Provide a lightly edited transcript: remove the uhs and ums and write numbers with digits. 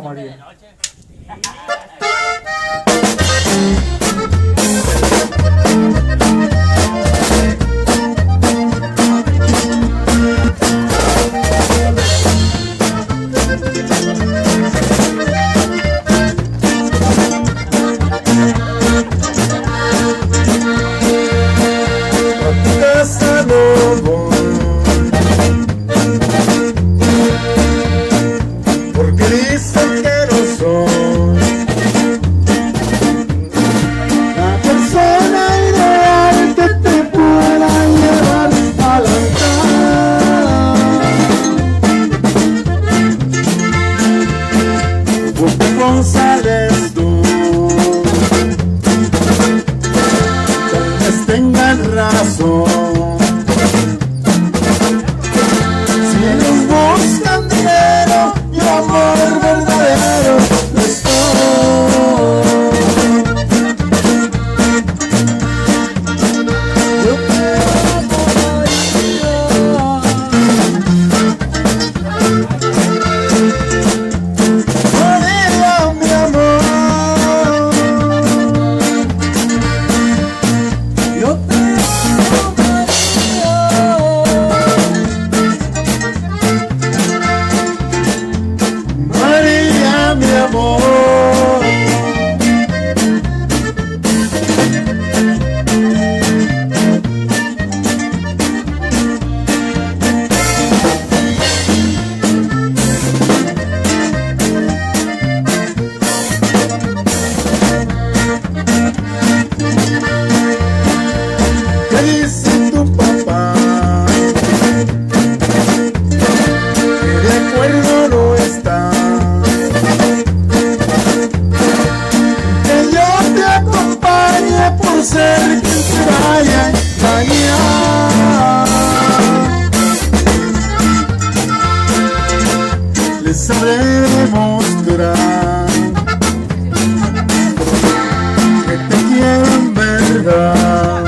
María. Dicen que no soy la persona ideal que te pueda llevar al altar. Porque González tú tal vez tengan razón. Si ellos buscan dinero y amor verdadero, yo te amo, María, mi amor. Yo te amo, María, mi amor. ¿Qué dice tu papá? Que de acuerdo no está. Que yo te acompañe por ser quien te vaya a guiar. Les sabré demostrar que te quiero en verdad.